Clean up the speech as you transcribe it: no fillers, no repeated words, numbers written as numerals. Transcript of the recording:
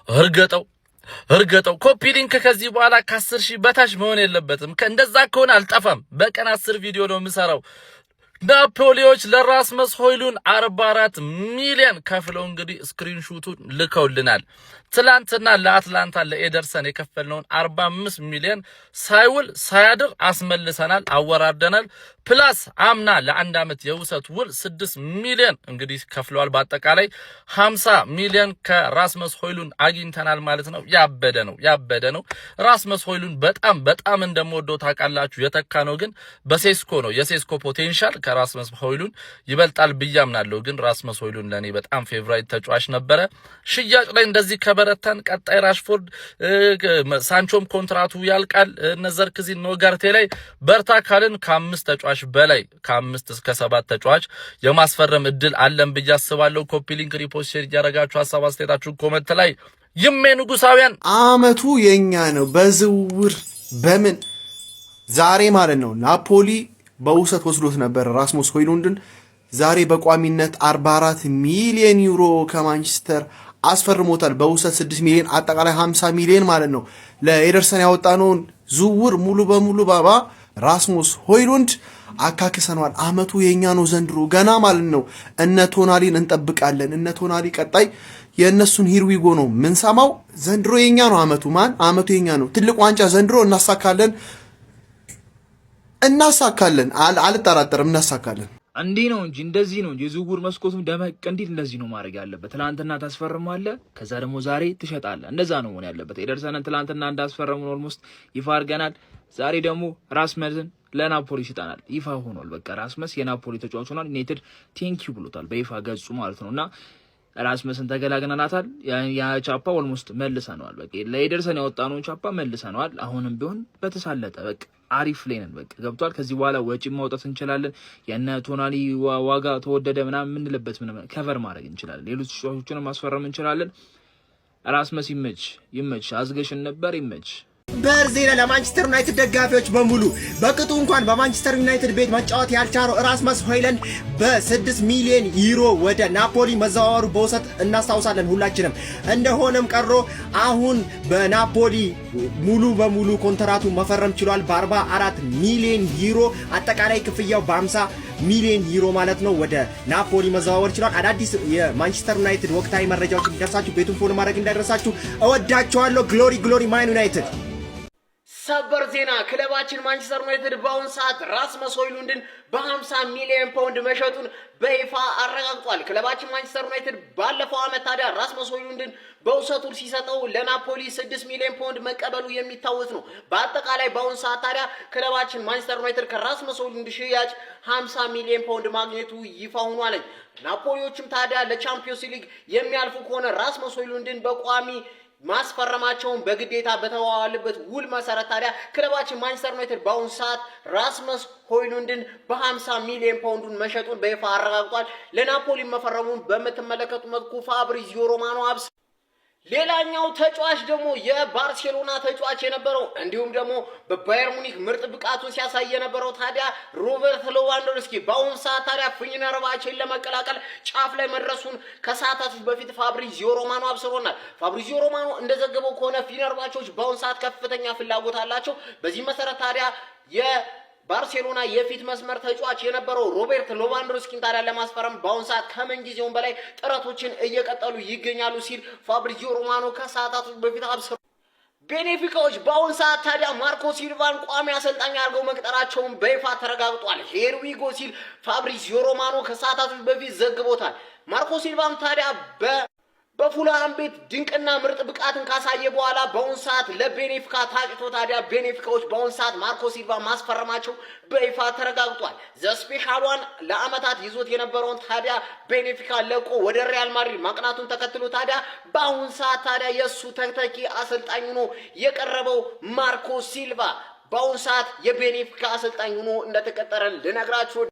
እርገጠው ኮፒ ሊንክ ከዚህ በኋላ ከ10,000 በታች መሆን የለበትም። እንደዛ ከሆነ አልጠፋም። በቀን 10 ቪዲዮ ነው የምሰራው። ናፖሊዎች ለራስመስ ሆይሉንድ 44 ሚሊዮን ከፍለው እንግዲህ ስክሪንሾቱን ልከውልናል። ትላንትና ለአትላንታ ለኤደርሰን የከፈልነውን 45 ሚሊዮን ሳይውል ሳያድር አስመልሰናል፣ አወራርደናል። ፕላስ አምና ለአንድ አመት የውሰት ውል 6 ሚሊዮን እንግዲህ ከፍለዋል። በአጠቃላይ 50 ሚሊዮን ከራስመስ ሆይሉንድ አግኝተናል ማለት ነው። ያበደ ነው። ራስመስ ሆይሉንድ በጣም እንደምወደው ታውቃላችሁ። የተካ ነው ግን በሴስኮ ነው። የሴስኮ ፖቴንሻል ከራስመስ ሆይሉንድ ይበልጣል ብያምናለሁ። ግን ራስመስ ሆይሉንድ ለኔ በጣም ፌቨራይት ተጫዋች ነበረ። ሽያጭ ላይ እንደዚህ ከበረታን ቀጣይ ራሽፎርድ ሳንቾም ኮንትራቱ ያልቃል። ነዘርክዚ ኖጋርቴ ላይ በርታ ካልን ከ5 ተጫዋች በላይ ከ5 እስከ 7 ተጫዋች የማስፈረም እድል አለን ብዬ አስባለሁ። ኮፒ ሊንክ ሪፖስት ሼር ያደረጋችሁ ሐሳብ አስተያየታችሁን ኮሜንት ላይ ይሜ ንጉሳውያን አመቱ የኛ ነው። በዝውውር በምን ዛሬ ማለት ነው ናፖሊ በውሰት ወስዶት ነበር ራስመስ ሆይሉንድን። ዛሬ በቋሚነት 44 ሚሊዮን ዩሮ ከማንቸስተር አስፈርሞታል። በውሰት 6 ሚሊዮን አጠቃላይ 50 ሚሊዮን ማለት ነው። ለኤደርሰን ያወጣነውን ዝውውር ሙሉ በሙሉ ባባ ራስመስ ሆይሉንድ አካክሰናል። አመቱ የኛ ነው ዘንድሮ ገና ማለት ነው። እነ ቶናሊን እንጠብቃለን። እነ ቶናሊ ቀጣይ የእነሱን ሂርዊጎ ነው ምንሰማው። ዘንድሮ የኛ ነው አመቱ የኛ ነው። ትልቅ ዋንጫ ዘንድሮ እናሳካለን። አልጠራጠርም፣ እናሳካለን። እንዲህ ነው እንጂ እንደዚህ ነው እንጂ የዝውውር መስኮቱም ደመቅ እንዲል እንደዚህ ነው ማድረግ ያለበት። ትላንትና ታስፈርማለህ፣ ከዛ ደግሞ ዛሬ ትሸጣለህ። እንደዛ ነው መሆን ያለበት። ኤደርሰንን ትላንትና እንዳስፈረሙን ኦልሞስት ይፋ አድርገናል። ዛሬ ደግሞ ራስመስን ለናፖሊ ሽጣናል። ይፋ ሆኗል። በቃ ራስመስ የናፖሊ ተጫዋች ሆኗል። ዩናይትድ ቴንኪዩ ብሎታል በይፋ ገጹ ማለት ነውና ራስመስን ተገላግለናታል። ያ ቻፓ ኦልሞስት መልሰናል። በቃ ለኤደርሰን ያወጣነውን ቻፓ መልሰናል። አሁንም ቢሆን በተሳለጠ በቃ አሪፍ ላይ ነን። በቃ ገብቷል። ከዚህ በኋላ ወጪ ማውጣት እንችላለን። የነ ቶናሊ ዋጋ ተወደደ ምናምን የምንልበት ምንም ከቨር ማድረግ እንችላለን። ሌሎች ተጫዋቾችንም ማስፈረም እንችላለን። ራስመስ ይመች አዝገሽን ነበር ይመች። በርዜና ለማንቸስተር ዩናይትድ ደጋፊዎች በሙሉ በቅጡ እንኳን በማንቸስተር ዩናይትድ ቤት መጫወት ያልቻለው ራስመስ ሆይሉንድ በ6 ሚሊዮን ዩሮ ወደ ናፖሊ መዘዋወሩ በውሰት እናስታውሳለን ሁላችንም። እንደሆነም ቀሮ አሁን በናፖሊ ሙሉ በሙሉ ኮንትራቱ መፈረም ችሏል። በ44 ሚሊዮን ዩሮ አጠቃላይ ክፍያው በ50 ሚሊዮን ዩሮ ማለት ነው። ወደ ናፖሊ መዘዋወር ችሏል። አዳዲስ የማንቸስተር ዩናይትድ ወቅታዊ መረጃዎች እንዲደርሳችሁ ቤቱን ፎሎ ማድረግ እንዳይረሳችሁ። እወዳችኋለሁ። ግሎሪ ማን ዩናይትድ። ሰበር ዜና ክለባችን ማንቸስተር ዩናይትድ በአሁን ሰዓት ራስመስ ሆይሉንድን በ50 ሚሊዮን ፓውንድ መሸጡን በይፋ አረጋግጧል። ክለባችን ማንቸስተር ዩናይትድ ባለፈው ዓመት ታዲያ ራስመስ ሆይሉንድን በውሰቱ ሲሰጠው ለናፖሊ 6 ሚሊዮን ፓውንድ መቀበሉ የሚታወስ ነው። በአጠቃላይ በአሁን ሰዓት ታዲያ ክለባችን ማንቸስተር ዩናይትድ ከራስመስ ሆይሉንድ ሽያጭ 50 ሚሊዮን ፓውንድ ማግኘቱ ይፋ ሆኗል። ናፖሊዎችም ታዲያ ለቻምፒዮንስ ሊግ የሚያልፉ ከሆነ ራስመስ ሆይሉንድን በቋሚ ማስፈረማቸውን በግዴታ በተዋዋለበት ውል መሰረት ታዲያ ክለባችን ማንቸስተር ዩናይትድ በአሁኑ ሰዓት ራስመስ ሆይሉንድን በ50 ሚሊዮን ፓውንዱን መሸጡን በይፋ አረጋግጧል። ለናፖሊ መፈረሙን በምትመለከቱ መልኩ ፋብሪዚዮ ሮማኖ አብስ ሌላኛው ተጫዋች ደግሞ የባርሴሎና ተጫዋች የነበረው እንዲሁም ደግሞ በባየር ሙኒክ ምርጥ ብቃቱን ሲያሳይ የነበረው ታዲያ ሮበርት ሌዋንዶቭስኪ በአሁኑ ሰዓት ታዲያ ፊነርባቼን ለመቀላቀል ጫፍ ላይ መድረሱን ከሰዓታት በፊት ፋብሪዚዮ ሮማኖ አብስሮናል። ፋብሪዚዮ ሮማኖ እንደዘገበው ከሆነ ፊነርባቾች በአሁኑ ሰዓት ከፍተኛ ፍላጎት አላቸው። በዚህ መሰረት ታዲያ ባርሴሎና የፊት መስመር ተጫዋች የነበረው ሮበርት ሌዋንዶቭስኪን ታዲያ ለማስፈረም በአሁን ሰዓት ከመንጊዜውም በላይ ጥረቶችን እየቀጠሉ ይገኛሉ ሲል ፋብሪዚዮ ሮማኖ ከሰዓታት በፊት አብስሯል። ቤኔፊካዎች በአሁን ሰዓት ታዲያ ማርኮ ሲልቫን ቋሚ አሰልጣኝ አድርገው መቅጠራቸውን በይፋ ተረጋግጧል። ሄርዊጎ ሲል ፋብሪዚዮ ሮማኖ ከሰዓታት በፊት ዘግቦታል። ማርኮ ሲልቫም ታዲያ በፉልሃም ቤት ድንቅና ምርጥ ብቃትን ካሳየ በኋላ በአሁን ሰዓት ለቤኔፊካ ታጭቶ ታዲያ ቤኔፊካዎች በአሁን ሰዓት ማርኮ ሲልቫ ማስፈረማቸው በይፋ ተረጋግጧል። ዘስፔሻሏን ለአመታት ይዞት የነበረውን ታዲያ ቤኔፊካ ለቆ ወደ ሪያል ማድሪድ ማቅናቱን ተከትሎ ታዲያ በአሁን ሰዓት ታዲያ የእሱ ተተኪ አሰልጣኝ ሆኖ የቀረበው ማርኮ ሲልቫ በአሁን ሰዓት የቤኔፊካ አሰልጣኝ ሆኖ እንደተቀጠረ ልነግራችሁ